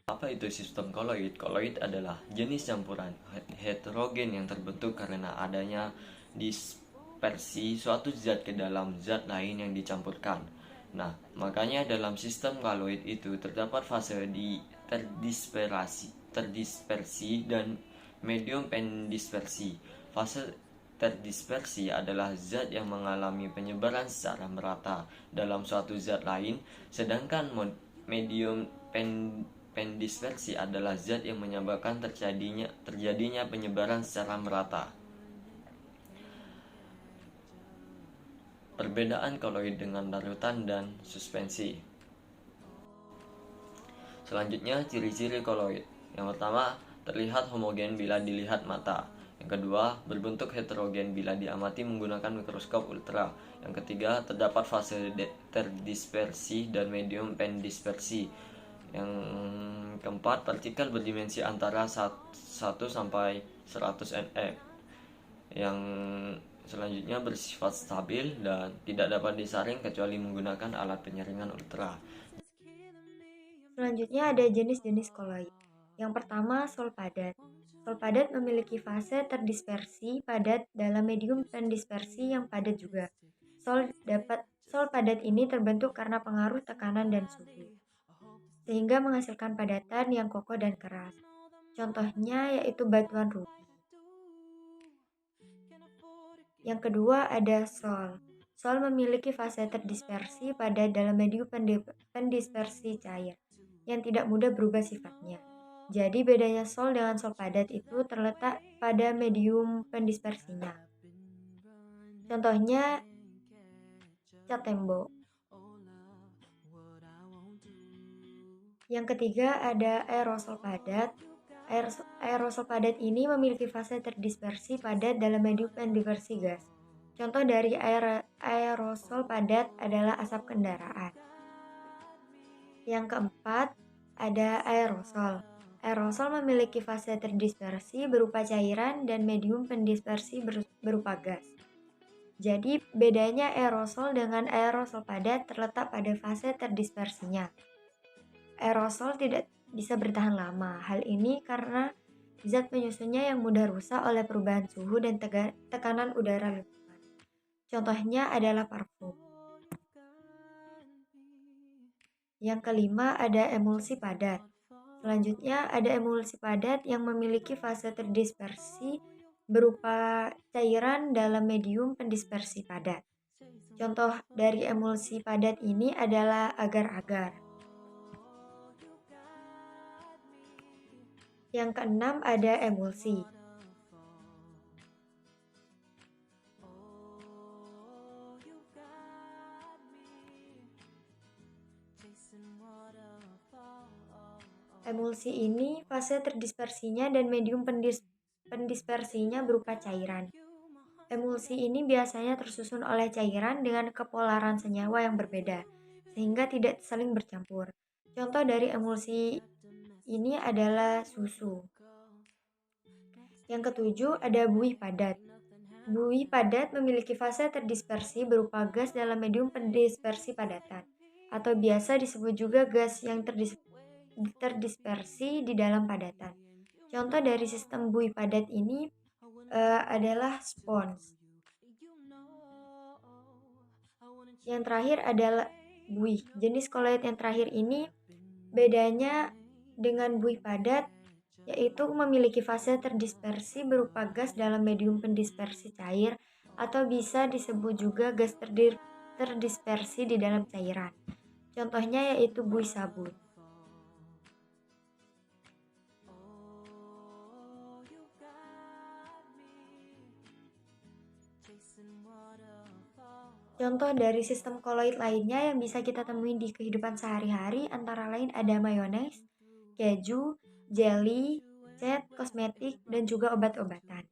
Apa itu sistem koloid? Koloid adalah jenis campuran heterogen yang terbentuk karena adanya dispersi suatu zat ke dalam zat lain yang dicampurkan. Nah, makanya dalam sistem koloid itu terdapat fase di terdispersi dan medium pendispersi. Fase terdispersi adalah zat yang mengalami penyebaran secara merata dalam suatu zat lain, sedangkan medium pendispersi adalah zat yang menyebabkan terjadinya penyebaran secara merata. Perbedaan koloid dengan larutan dan suspensi. Selanjutnya, ciri-ciri koloid. Yang pertama, terlihat homogen bila dilihat mata. Yang kedua, berbentuk heterogen bila diamati menggunakan mikroskop ultra. Yang ketiga, terdapat fase terdispersi dan medium pendispersi. Yang keempat, partikel berdimensi antara 1 sampai 100 nm. Yang selanjutnya bersifat stabil dan tidak dapat disaring kecuali menggunakan alat penyaringan ultra. Selanjutnya ada jenis-jenis koloid. Yang pertama, sol padat. Sol padat memiliki fase terdispersi padat dalam medium pendispersi yang padat juga. Sol padat ini terbentuk karena pengaruh tekanan dan suhu, sehingga menghasilkan padatan yang kokoh dan keras. Contohnya yaitu batuan rubi. Yang kedua ada sol. Sol memiliki fase terdispersi padat dalam medium pendispersi cair yang tidak mudah berubah sifatnya. Jadi bedanya sol dengan sol padat itu terletak pada medium pendispersinya. Contohnya cat tembok. Yang ketiga ada aerosol padat. Aerosol padat ini memiliki fase terdispersi padat dalam medium pendispersi gas. Contoh dari aerosol padat adalah asap kendaraan. Yang keempat ada aerosol. Aerosol memiliki fase terdispersi berupa cairan dan medium pendispersi berupa gas. Jadi bedanya aerosol dengan aerosol padat terletak pada fase terdispersinya. Aerosol tidak bisa bertahan lama. Hal ini karena zat penyusunnya yang mudah rusak oleh perubahan suhu dan tekanan udara lingkungan. Contohnya adalah parfum. Yang kelima ada emulsi padat. Selanjutnya ada emulsi padat yang memiliki fase terdispersi berupa cairan dalam medium pendispersi padat. Contoh dari emulsi padat ini adalah agar-agar. Yang keenam ada emulsi. Emulsi ini fase terdispersinya dan medium pendispersinya berupa cairan. Emulsi ini biasanya tersusun oleh cairan dengan kepolaran senyawa yang berbeda, sehingga tidak saling bercampur. Contoh dari emulsi ini adalah susu. Yang ketujuh ada buih padat. Buih padat memiliki fase terdispersi berupa gas dalam medium pendispersi padatan, atau biasa disebut juga gas yang terdispersi di dalam padatan. Contoh dari sistem buih padat ini adalah spons. Yang terakhir adalah buih. Jenis koloid yang terakhir ini bedanya dengan buih padat yaitu memiliki fase terdispersi berupa gas dalam medium pendispersi cair atau bisa disebut juga gas terdispersi di dalam cairan. Contohnya yaitu buih sabun. Contoh dari sistem koloid lainnya yang bisa kita temui di kehidupan sehari-hari antara lain ada mayones, keju, jelly, cat, kosmetik, dan juga obat-obatan.